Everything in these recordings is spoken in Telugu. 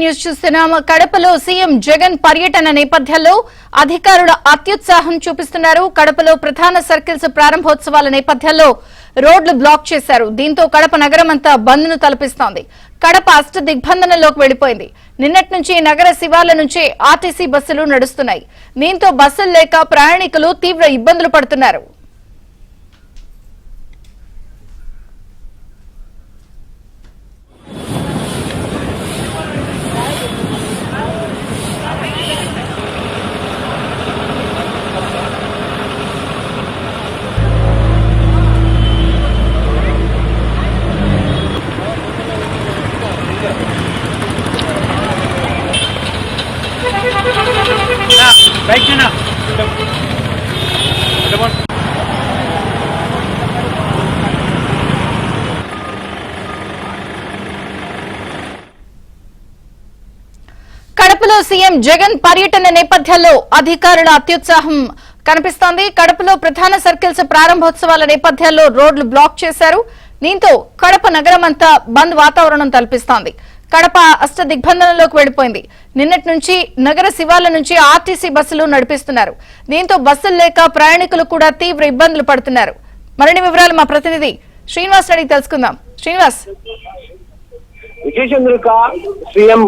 న్యూస్ చూస్తున్నాం. కడపలో సీఎం జగన్ పర్యటన నేపథ్యంలో అధికారుల అత్యుత్సాహం చూపిస్తున్నారు. కడపలో ప్రధాన సర్కిల్స్ ప్రారంభోత్సవాల నేపథ్యంలో రోడ్లు బ్లాక్ చేశారు. దీంతో కడప నగరం అంతా బంద్ ను తలపిస్తోంది. కడప అష్ట దిగ్బంధనంలోకి వెళ్లిపోయింది. నిన్నటి నుంచి నగర శివార్ల నుంచి ఆర్టీసీ బస్సులు నడుస్తున్నాయి. దీంతో బస్సులు లేక ప్రయాణికులు తీవ్ర ఇబ్బందులు పడుతున్నారు. కడపలో సీఎం జగన్ పర్యటన నేపథ్యంలో అధికారుల అత్యుత్సాహం కనిపిస్తోంది. కడపలో ప్రధాన సర్కిల్స్ ప్రారంభోత్సవాల నేపథ్యంలో రోడ్లు బ్లాక్ చేశారు. దీంతో కడప నగరం అంతా బంద్ వాతావరణం తలపిస్తోంది. కడప అష్ట దిగ్బంధనంలోకి వెళ్లిపోయింది. నిన్నటి నుంచి నగర శివార్ల నుంచి ఆర్టీసీ బస్సులు నడిపిస్తున్నారు. దీంతో బస్సులు లేక ప్రయాణికులు కూడా తీవ్ర ఇబ్బందులు పడుతున్నారు. మరిన్ని వివరాలు మా ప్రతినిధి శ్రీనివాస్ అడిగి తెలుసుకుందాం. శ్రీనివాస్, విజయచంద్రిక సీఎం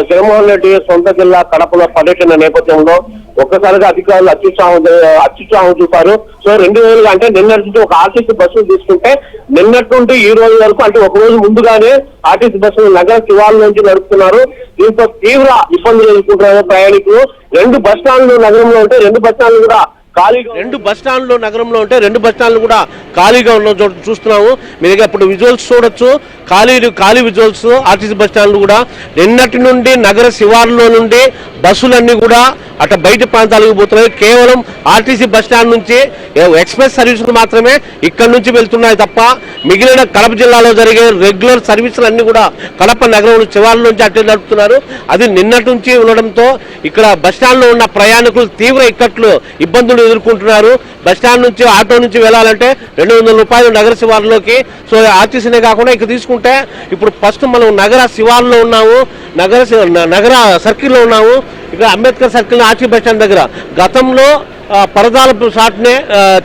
జగన్మోహన్ రెడ్డి సొంత జిల్లా కడపలో పర్యటన నేపథ్యంలో ఒక్కసారిగా అధికారులు అత్యుత్సాహం చూపారు. సో 2000 అంటే నిన్నటి నుంచి ఒక ఆర్టీసీ బస్సులు తీసుకుంటే నిన్నటి నుండి ఈ రోజు వరకు అంటే ఒక రోజు ముందుగానే ఆర్టీసీ బస్సులు నగర శివార్ల నుంచి నడుపుతున్నారు. దీంతో తీవ్ర ఇబ్బందులు ఎదుర్కొంటున్నారు ప్రయాణికులు. 2 బస్ స్టాండ్లు నగరంలో ఉంటే 2 బస్ స్టాండ్లు కూడా ఖాళీగా, 2 బస్ స్టాండ్లు నగరంలో ఉంటే 2 బస్ స్టాండ్లు కూడా ఖాళీగా ఉన్న చోట చూస్తున్నాము. మీరు ఇప్పుడు విజువల్స్ చూడొచ్చు, ఖాళీ విజువల్స్. ఆర్టీసీ బస్ స్టాండ్లు కూడా నిన్నటి నుండి నగర శివార్లో నుండి బస్సులన్నీ కూడా అటు బయట ప్రాంతాలకు పోతున్నాయి. కేవలం ఆర్టీసీ బస్ స్టాండ్ నుంచి ఎక్స్ప్రెస్ సర్వీసులు మాత్రమే ఇక్కడ నుంచి వెళ్తున్నాయి తప్ప మిగిలిన కడప జిల్లాలో జరిగే రెగ్యులర్ సర్వీసులు అన్ని కూడా కడప నగరం శివార్ల నుంచి అట్టే నడుపుతున్నారు. అది నిన్నటి నుంచి ఉండడంతో ఇక్కడ బస్ స్టాండ్ లో ఉన్న ప్రయాణికులు తీవ్ర ఇబ్బందులు ఎదుర్కొంటున్నారు. బస్ స్టాండ్ నుంచి ఆటో నుంచి వెళ్ళాలంటే 200 రూపాయలు నగర శివార్లోకి. సో ఆర్టీసీనే కాకుండా ఇక్కడ తీసుకుంటే ఇప్పుడు ఫస్ట్ మనం నగర శివార్లో ఉన్నాము, నగర సర్కిల్లో ఉన్నాము. ఇక్కడ Ambedkar circle RT bus stand దగ్గర గతంలో పరదాల షాట్నే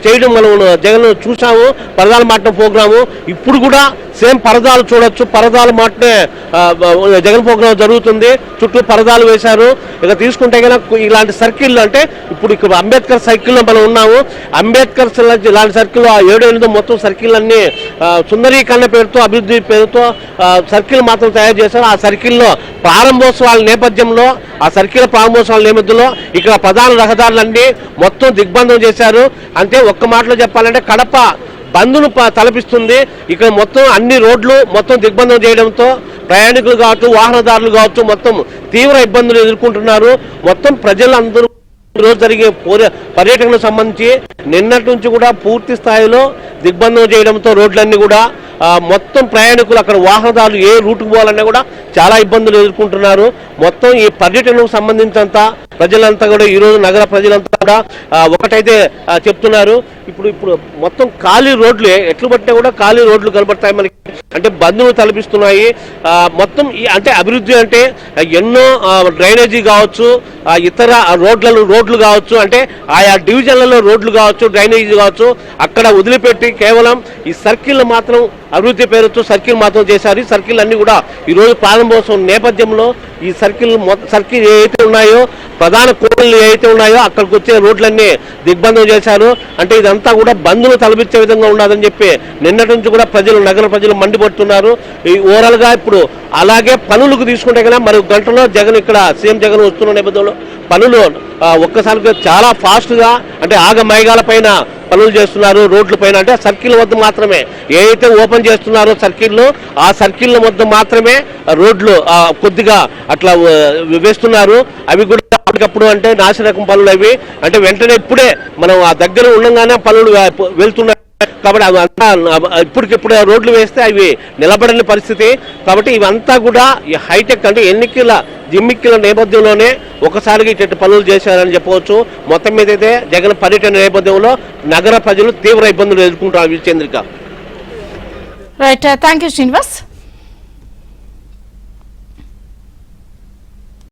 చేయడం మనం జగన్ చూసాము, పరదాల మాటం ప్రోగ్రాము. ఇప్పుడు కూడా సేమ్ పరదాలు చూడొచ్చు, పరదాల మాటనే జగన్ ప్రోగ్రాం జరుగుతుంది. చుట్టూ పరదాలు వేశారు. ఇక తీసుకుంటే కనుక ఇలాంటి సర్కిల్ అంటే ఇప్పుడు ఇక్కడ అంబేద్కర్ సర్కిల్లో మనం ఉన్నాము. అంబేద్కర్ ఇలాంటి సర్కిల్ 7-8 మొత్తం సర్కిల్ అన్ని సుందరీకరణ పేరుతో, అభివృద్ధి పేరుతో సర్కిల్ మాత్రం తయారు చేశారు. ఆ సర్కిల్లో ప్రారంభోత్సవాల నేపథ్యంలో ఇక్కడ ప్రధాన రహదారులన్నీ మొత్తం దిగ్బంధం చేశారు. అంటే ఒక్క మాటలో చెప్పాలంటే కడప బంద్ను తలపిస్తుంది. ఇక్కడ మొత్తం అన్ని రోడ్లు మొత్తం దిగ్బంధం చేయడంతో ప్రయాణికులు కావచ్చు, వాహనదారులు కావచ్చు మొత్తం తీవ్ర ఇబ్బందులు ఎదుర్కొంటున్నారు. మొత్తం ప్రజలందరూ రోజు జరిగే పర్యటనకు సంబంధించి నిన్నటి నుంచి కూడా పూర్తి స్థాయిలో దిగ్బంధం చేయడంతో రోడ్లన్నీ కూడా మొత్తం ప్రయాణికులు అక్కడ వాహనదారులు ఏ రూట్కు పోవాలన్నా కూడా చాలా ఇబ్బందులు ఎదుర్కొంటున్నారు. మొత్తం ఈ పర్యటనకు సంబంధించినంత ప్రజలంతా కూడా ఈరోజు నగర ప్రజలంతా కూడా ఒకటైతే చెప్తున్నారు. ఇప్పుడు మొత్తం ఖాళీ రోడ్లు ఎట్లు పట్టినా కూడా ఖాళీ రోడ్లు కనబడతాయి మనకి. అంటే బంధువులు తలపిస్తున్నాయి. మొత్తం అంటే అభివృద్ధి అంటే ఎన్నో డ్రైనేజీ కావచ్చు, ఇతర రోడ్లు కావచ్చు, అంటే ఆయా డివిజన్లలో రోడ్లు కావచ్చు, డ్రైనేజీ కావచ్చు, అక్కడ వదిలిపెట్టి కేవలం ఈ సర్కిల్ మాత్రం అభివృద్ధి పేరుతో సర్కిల్ మాత్రం చేశారు. ఈ సర్కిల్ అన్ని కూడా ఈరోజు ప్రారంభోత్సవం నేపథ్యంలో ఈ సర్కిల్ ఏవైతే ఉన్నాయో, ప్రధాన కూడళ్ళు ఏవైతే ఉన్నాయో అక్కడికి వచ్చే రోడ్లన్నీ దిగ్బంధం చేశారు. అంటే ఇదంతా కూడా బంద్ను తలపించే విధంగా ఉన్నదని చెప్పి నిన్నటి నుంచి కూడా నగర ప్రజలు మండిపడుతున్నారు. ఓవరాల్ గా ఇప్పుడు అలాగే పనులకు తీసుకుంటే కన్నా మరి గంటలో ఇక్కడ సీఎం జగన్ వస్తున్న నేపథ్యంలో పనులు ఒక్కసారిగా చాలా ఫాస్ట్ గా అంటే ఆగమేఘాల పైన పనులు చేస్తున్నారు. రోడ్ల పైన అంటే సర్కిల్ వద్ద మాత్రమే ఏదైతే ఓపెన్ చేస్తున్నారో సర్కిల్లో ఆ సర్కిల్ వద్ద మాత్రమే రోడ్లు కొద్దిగా అట్లా వేస్తున్నారు. అవి కూడా అప్పటికప్పుడు అంటే నాసిరకం పనులు అవి అంటే వెంటనే ఇప్పుడే మనం ఆ దగ్గర ఉండగానే పనులు వెళ్తున్నాయి. కాబట్టి అవంతా ఇప్పటికిప్పుడు రోడ్లు వేస్తే అవి నిలబడని పరిస్థితి. కాబట్టి ఇవంతా కూడా ఈ హైటెక్ అంటే జిమ్మిక్కుల నేపథ్యంలోనే ఒకసారిగా ఇటు పనులు చేశారని చెప్పవచ్చు. మొత్తం మీద అయితే జగన్ పర్యటన నేపథ్యంలో నగర ప్రజలు తీవ్ర ఇబ్బందులు ఎదుర్కొంటారు. Chandrika, right, thank you Srinivas.